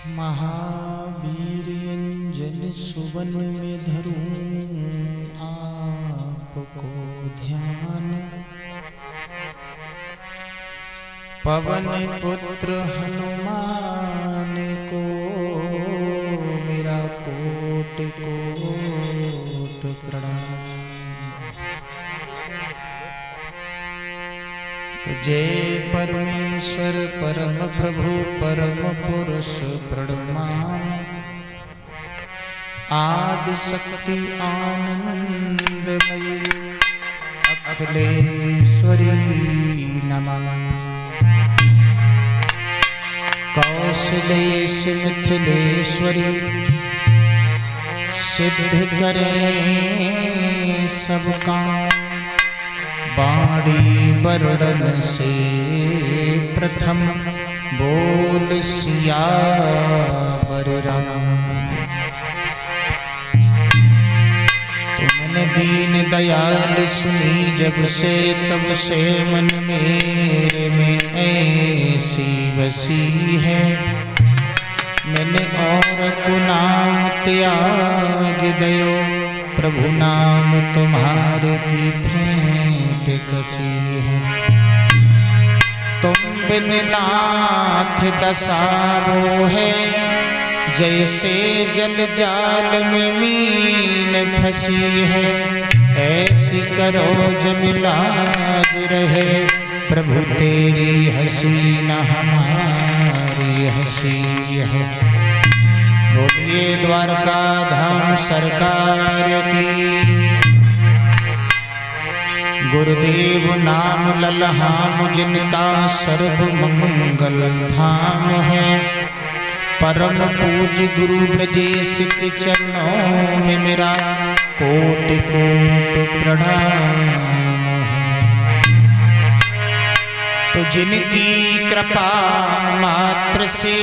महावीर अंजन सुवन में धरूं आपको ध्यान। पवन पुत्र हनुमान को मेरा कोट कोट प्रणाम। तो जय परमेश्वर परम प्रभु परम पुरुष प्रणमाम। आदि शक्ति आनंदमयी अखिलेश्वरी नमः। कौशलेश मिथिलेश्वरी सिद्ध करें सब काम। बाणी वर्णन से प्रथम बोल सियावर राम। तुमने दीन दयाल सुनी जब से तब से मन मेरे में ऐसी बसी है। मैंने और को नाम त्याग दयो प्रभु नाम तुम्हारे की भेंट कसी है। तुम बिन नाथ दशा वो है जैसे जल जाल में मीन फंसी है। ऐसी करो जब लाज रहे प्रभु तेरी हंसी न हमारी हंसी है। बोलिए द्वारका धाम सरकार की। गुरुदेव नाम ललहाम जिनका सर्व मंगल धाम है। परम पूज गुरु ब्रजेश के चरणों में मेरा कोट कोट प्रणाम है। तो जिनकी कृपा मात्र से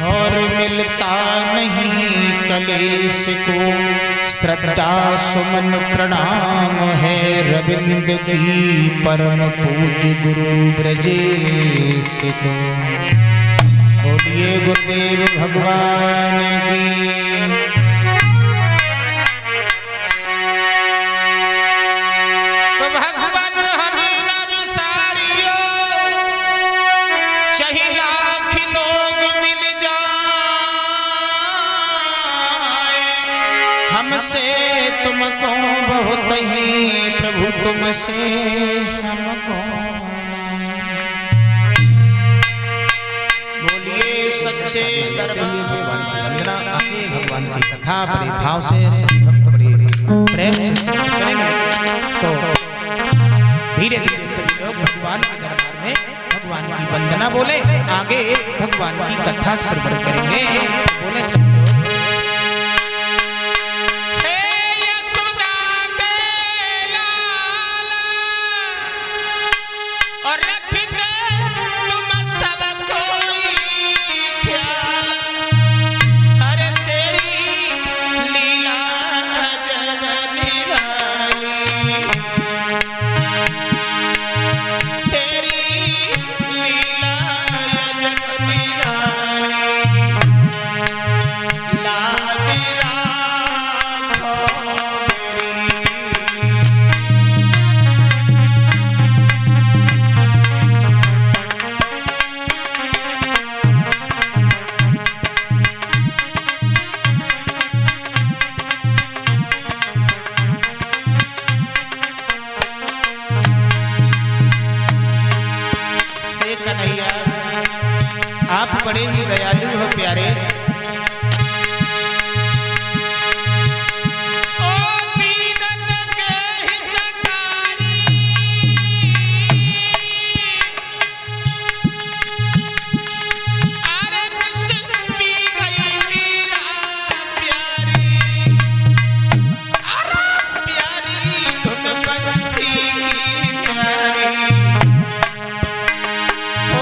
और मिलता नहीं कलेश को। श्रद्धा सुमन प्रणाम है रविंद्र की परम पूज गुरु ब्रजेश को। बोलिए गुरुदेव भगवान की। तो भगवान हमें न विसारियो चाहे लाख लोग मिल जाए। हमसे तुमको बहुत ही प्रभु तुमसे हमको। सच्चे दरबार वंदना आगे भगवान की कथा बड़े भाव से सभी भक्त बड़े प्रेम से श्रवण करेंगे। तो धीरे धीरे सभी लोग भगवान के दरबार में भगवान की वंदना बोले आगे भगवान की कथा श्रवण करेंगे। बोले सभी लोग आप बड़े ही दयालु हो प्यारे। ओ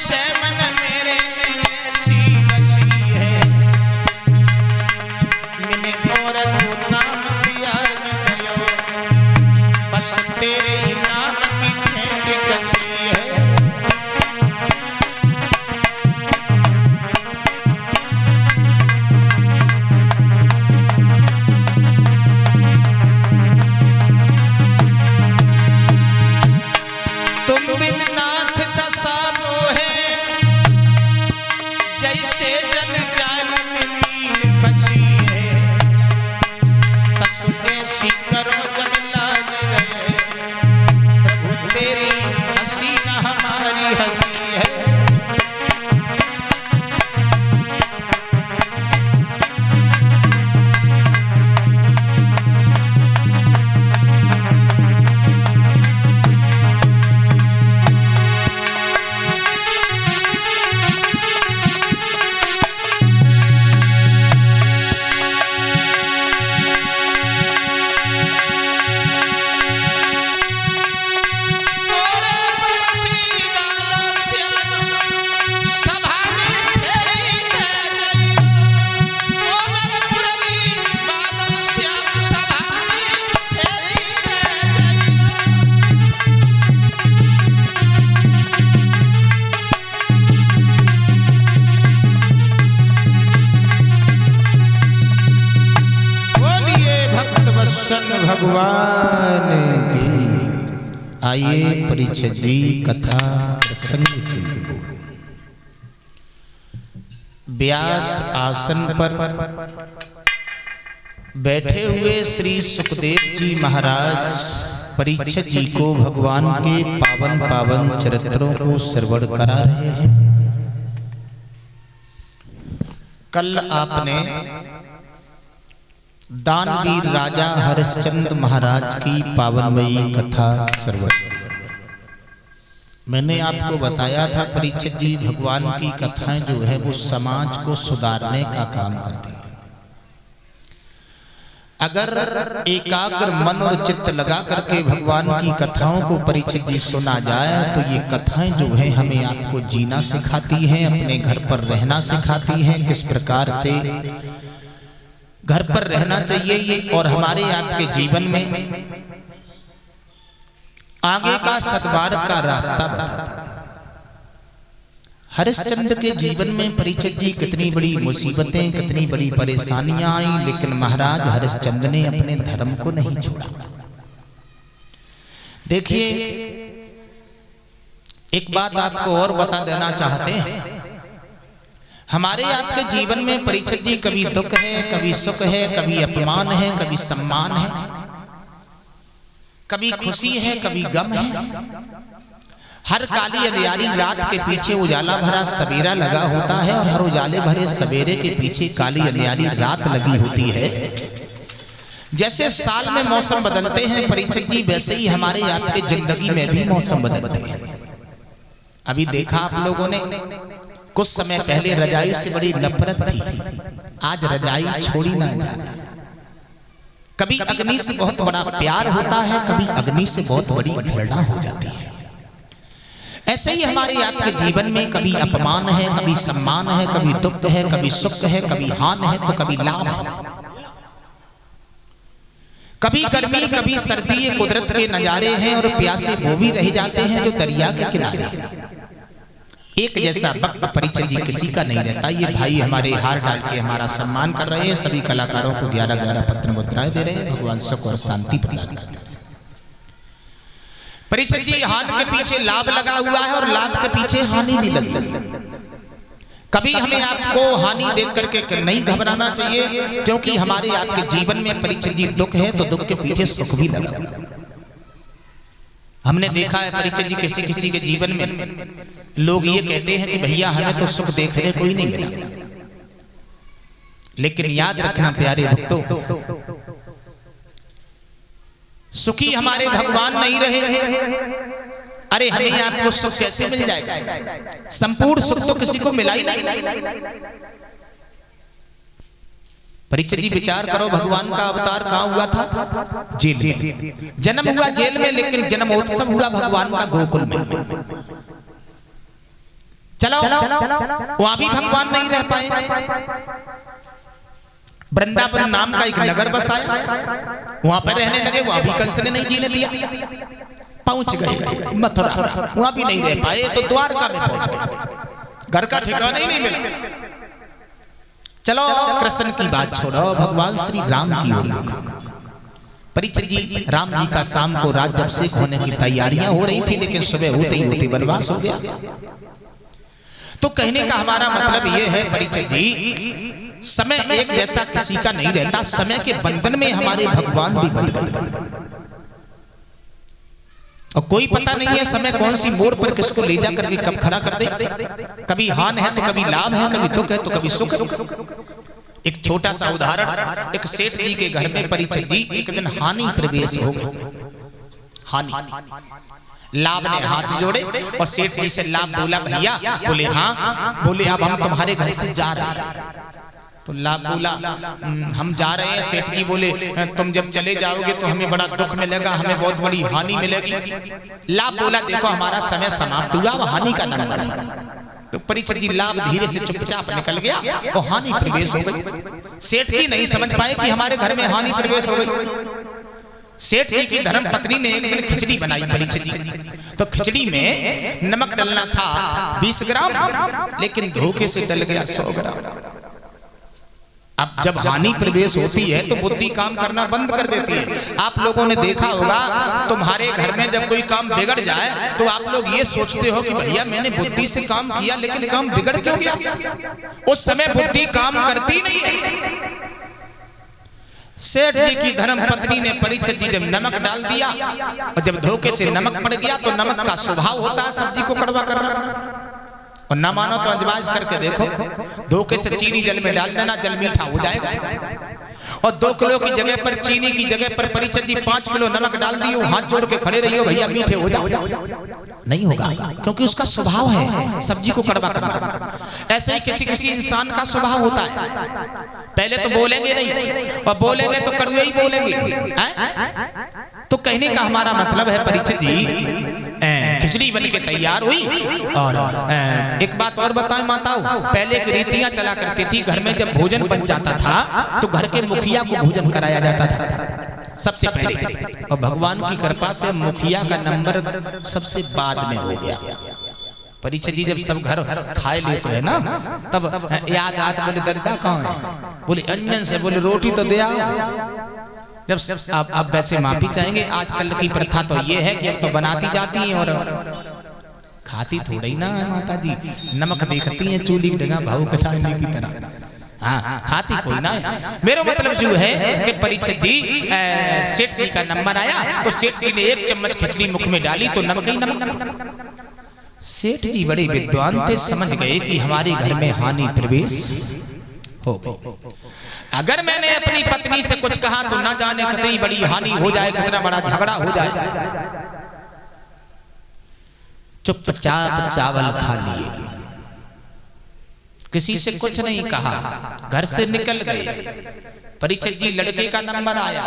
से मन मेरे में ऐसी बसी है, मैंने और तू नाम दिया गयो, बस तेरे ही नाम की भेंट कसी है। भगवान की। आइए परीक्षित जी कथा प्रसंग की ओर। व्यास आसन पर बैठे हुए श्री सुखदेव जी महाराज परीक्षित जी को भगवान के पावन पावन चरित्रों को श्रवण करा रहे हैं। कल आपने दानवीर राजा हरिश्चंद्र महाराज की पावनमयी कथा श्रवण की। मैंने आपको बताया था परीक्षित जी भगवान की कथाएं जो है वो समाज को सुधारने का काम करती है। अगर एकाग्र मन और चित्त लगा करके भगवान की कथाओं को परीक्षित जी सुना जाए तो ये कथाएं जो है हमें आपको जीना सिखाती हैं, अपने घर पर रहना सिखाती हैं, किस प्रकार से घर पर रहना चाहिए ये, और हमारे आपके जीवन में आगे का सद्मार्ग का रास्ता बताता है। हरिश्चंद्र के जीवन में परीक्षित जी कितनी बड़ी मुसीबतें, कितनी बड़ी परेशानियां आई, लेकिन महाराज हरिश्चंद्र ने अपने धर्म को नहीं छोड़ा। देखिए एक बात आपको और बता देना चाहते हैं, हमारे आपके जीवन में परीक्षित जी कभी दुख है, कभी सुख है, कभी अपमान है, कभी सम्मान है, कभी खुशी है, कभी गम है। हर काली अंधियारी रात के पीछे उजाला भरा सवेरा लगा होता है, और हर उजाले भरे सवेरे के पीछे काली अंधियारी रात लगी होती है। जैसे साल में मौसम बदलते हैं परीक्षित जी, वैसे ही हमारे आपके जिंदगी में भी मौसम बदलते हैं। अभी देखा आप लोगों ने, कुछ समय पहले रजाई से बड़ी नफरत थी, आज रजाई छोड़ी ना जाती। कभी अग्नि से बहुत बड़ा प्यार होता है, कभी अग्नि से बहुत बड़ी घृणा हो जाती है। ऐसे ही हमारे आपके जीवन में कभी अपमान है, कभी सम्मान है, कभी दुख है, कभी सुख है, कभी हान है, तो कभी लाभ है। कभी गर्मी, कभी सर्दी, ये कुदरत के नजारे हैं, और प्यासे वो भी रह जाते हैं जो दरिया के किनारे। एक जैसा वक्त परीक्षित जी किसी का नहीं रहता। ये भाई हमारे हार डाल के हमारा सम्मान कर रहे हैं, सभी कलाकारों को 11-11 पत्र मुद्राएं दे रहे हैं। भगवान सुख और शांति प्रदान करते हैं। परीक्षित जी हानि के पीछे लाभ लगा हुआ है, और लाभ के पीछे हानि भी लगी हुई है। कभी हमें आपको हानि देख करके नहीं घबराना चाहिए, क्योंकि हमारे आपके जीवन में परीक्षित जी दुख है तो दुख के पीछे सुख भी लगा हुआ है। हमने देखा है परीक्षित जी किसी किसी के जीवन में लोग ये कहते हैं कि भैया हमें तो सुख देखने को ही नहीं मिला। लेकिन याद रखना प्यारे भक्तों, सुखी हमारे भगवान नहीं रहे, अरे हमें आपको सुख कैसे मिल जाएगा? संपूर्ण सुख तो किसी को मिला ही नहीं। परीक्षित जी विचार करो, भगवान का अवतार कहां हुआ था? जेल में। जन्म हुआ जेल में, लेकिन जन्मोत्सव हुआ भगवान का गोकुल में। चलो वहां भी भगवान नहीं रह पाए, वृंदावन नाम का एक नगर बसाया, वहां पर रहने लगे, वहां भी कंस ने नहीं जीने दिया। पहुंच गए मथुरा, वहां भी नहीं रह पाए तो द्वारका में पहुंच गए, घर का ठिकाना ही नहीं मिला। चलो कृष्ण की बात छोड़ो, भगवान श्री राम की ओर देखो। परीक्षित जी, राम जी का शाम को राज्याभिषेक होने की तैयारियां हो रही थी, लेकिन सुबह होते ही होते वनवास हो गया। तो कहने का हमारा मतलब यह है परीक्षित जी, समय एक जैसा किसी का नहीं रहता, समय के बंधन में हमारे भगवान भी बंध गए और कोई पता नहीं है समय कौन सी मोड़ पर किसको ले जा करके कब खड़ा कर दे। कभी हान है तो कभी लाभ है, कभी दुख है तो कभी सुख है। एक छोटा सा उदाहरण, एक सेठ जी के घर में परीक्षित जी एक दिन हानि प्रवेश हो गई। हानि, लाभ ने हाथ जोड़े और सेठ जी से लाभ बोला, भैया, बोले हाँ, बोले अब हम तुम्हारे घर से जा रहे हैं। तो लाभ बोला हम जा रहे हैं। सेठ जी बोले तुम जब चले जाओगे तो हमें बड़ा दुख मिलेगा, हमें बहुत बड़ी हानि मिलेगी। लाभ बोला देखो हमारा समय समाप्त हुआ, अब हानि का नंबर है। तो परीक्षित जी लाभ धीरे से चुपचाप निकल गया और हानि प्रवेश हो गई। सेठ जी नहीं समझ पाए कि हमारे घर में हानि प्रवेश हो गई। सेठ जी की धर्म पत्नी ने एक दिन खिचड़ी बनाई परीक्षित जी, तो खिचड़ी में नमक डलना था 20 ग्राम, लेकिन धोखे से डल गया 100 ग्राम। अब जब हानि प्रवेश होती है तो बुद्धि काम करना बंद कर देती है। आप लोगों ने देखा होगा, तुम्हारे घर में जब कोई काम बिगड़ जाए तो आप लोग ये सोचते हो कि भैया मैंने बुद्धि से काम किया, लेकिन काम बिगड़ क्यों गया? उस समय बुद्धि काम करती नहीं है। सेठ जी की धर्म पत्नी ने परीक्षित जी जब नमक डाल दिया और जब धोखे से नमक पड़ गया, तो नमक का स्वभाव होता है सब्जी को कड़वा करना, और ना मानो तो अजमाइश करके देखो, धोखे से चीनी जल में डाल देना, जल मीठा हो जाएगा। और 2 किलो की जगह पर, चीनी की जगह पर परीक्षित जी 5 किलो नमक डाल दियो, हाथ जोड़ के खड़े रहियो, भैया मीठे हो जाओ, नहीं होगा, क्योंकि उसका स्वभाव है सब्जी को कड़वा करना। ऐसे ही किसी किसी इंसान का स्वभाव होता है, पहले तो बोलेंगे नहीं और बोलेंगे तो कड़वे ही बोलेंगे। तो कहने का हमारा मतलब है परीक्षित जी खिचड़ी बन के तैयार हुई। और एक बात और बताएं माताओं, पहले की रीतियां चला करती थी, घर में जब भोजन बन जाता था तो घर के मुखिया को भोजन कराया जाता था सबसे पहले, और भगवान की कृपा से मुखिया का नंबर सबसे बाद में हो गया। परीक्षित जी जब सब घर खाए लेते हैं ना, तब याद आत बोले दरिद्र कहाँ है, बोले अंजन से, बोले रोटी तो दे आओ। जब आप वैसे माफी चाहेंगे, आजकल की प्रथा तो ये है कि अब तो बनाती जाती हैं और खाती थोड़ी ना है माता जी, नमक देखती हैं चूल्ही की जगह भाव कचाने की तरह, हाँ खाती कोई ना है। मेरा मतलब जो है कि परीक्षित जी सेठ जी का नंबर आया तो सेठ जी ने 1 चम्मच खिचड़ी मुख में डाली तो नमक ही नमक। सेठ जी बड़े विद्वान थे, समझ गए कि हमारे घर में हानि प्रवेश हो गई। अगर मैंने अपनी पत्नी से कुछ कहा तो ना जाने कितनी बड़ी हानि हो जाए, कितना बड़ा झगड़ा हो जाए। चुपचाप चावल खा लिए, किसी से कुछ नहीं कहा, घर से निकल गए। परीक्षित जी लड़के का नंबर आया,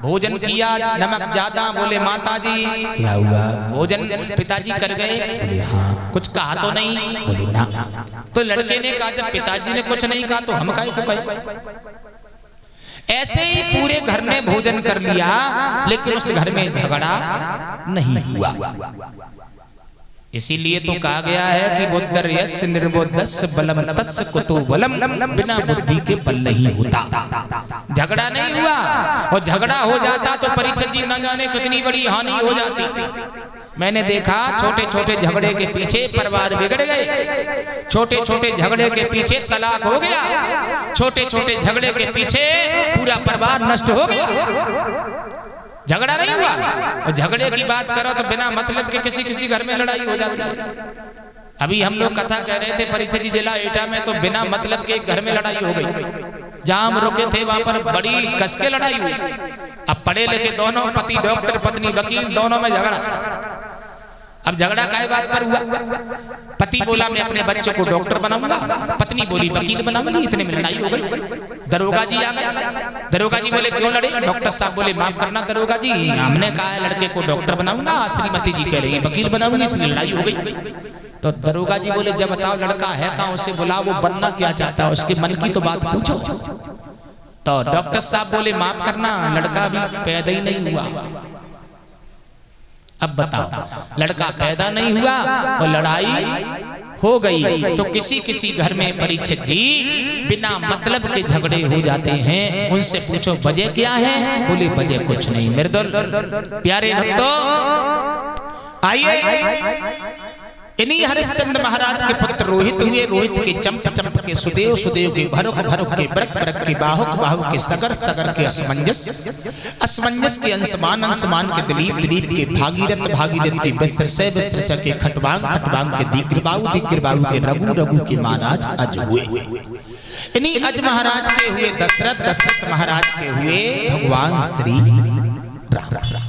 भोजन किया, नमक ज्यादा, बोले माता जी क्या हुआ, भोजन पिताजी कर गए, बोले हाँ, कुछ कहा तो नहीं, बोले ना। तो लड़के ने कहा जब पिताजी ने कुछ नहीं कहा तो हम काहे को कहें। ऐसे ही पूरे घर ने भोजन कर लिया, लेकिन उस घर में झगड़ा नहीं हुआ। इसीलिए तो कहा गया है कि बुद्धर्यस्य निर्बुद्धस्य बलम तस्य कुतो बलम, बिना बुद्धि के बल नहीं होता। झगड़ा नहीं हुआ, और झगड़ा हो जाता तो परीक्षित जी न जाने कितनी बड़ी हानि हो जाती। मैंने देखा छोटे छोटे झगड़े के पीछे परिवार बिगड़ गए, छोटे छोटे झगड़े के पीछे तलाक हो गया, छोटे छोटे झगड़े के पीछे पूरा परिवार नष्ट हो गया। झगड़ा नहीं हुआ, और झगड़े की बात करो तो बिना मतलब के किसी किसी घर में लड़ाई हो जाती है। अभी हम लोग कथा कह रहे थे परीक्षित जी जिला एटा में, तो बिना मतलब के एक घर में लड़ाई हो गई। जहां हम रुके थे वहां पर बड़ी कस के लड़ाई हुई। अब पढ़े लिखे दोनों, पति डॉक्टर पत्नी वकील, दोनों में झगड़ा। अब झगड़ा काय बात पर हुआ, पति बोला मैं अपने बच्चे को डॉक्टर बनाऊंगा, पत्नी बोली वकील बनाऊंगी, इतने में लड़ाई हो गई। दरोगा जी आ गए, दरोगा जी बोले क्यों लड़े, डॉक्टर साहब बोले माफ करना दरोगा जी, हमने कहा है लड़के को डॉक्टर बनाऊंगा, श्रीमती जी कह रही है वकील बनाऊंगी, इसलिए लड़ाई हो गई। तो दरोगा जी बोले जब बताओ लड़का है कहाँ, उसे बुलाओ, वो बनना क्या चाहता है, उसके मन की तो बात पूछो। तो डॉक्टर साहब बोले माफ करना, लड़का भी पैदा ही नहीं हुआ। अब बताओ लड़का पैदा नहीं हुआ और लड़ाई हो गई, तो किसी किसी घर में परीक्षित जी बिना मतलब के झगड़े हो जाते हैं। उनसे पूछो वजह क्या है, बोले वजह कुछ नहीं। मृदुल प्यारे भक्तों, आइए इन्हीं हरिश्चंद्र महाराज के पुत्र रोहित हुए, रोहित के चंप, चंप के सुदेव, सुदेव के भरुक, भरुक के बरक, बरक के बाहुक, बाहुक के सगर, सगर के असमंजस, असमंजस के अंशमान, अंशमान के दिलीप, दिलीप के भागीरथ, भागीरथ के विस्त्रसय, विस्त्रसय के खटवांग, खटवांग के दीग्रबाहु, दीग्रबाहु के रघु, रघु के महाराज अज हुए। इन्हीं अज महाराज के हुए दशरथ, दशरथ महाराज के हुए भगवान श्री राम।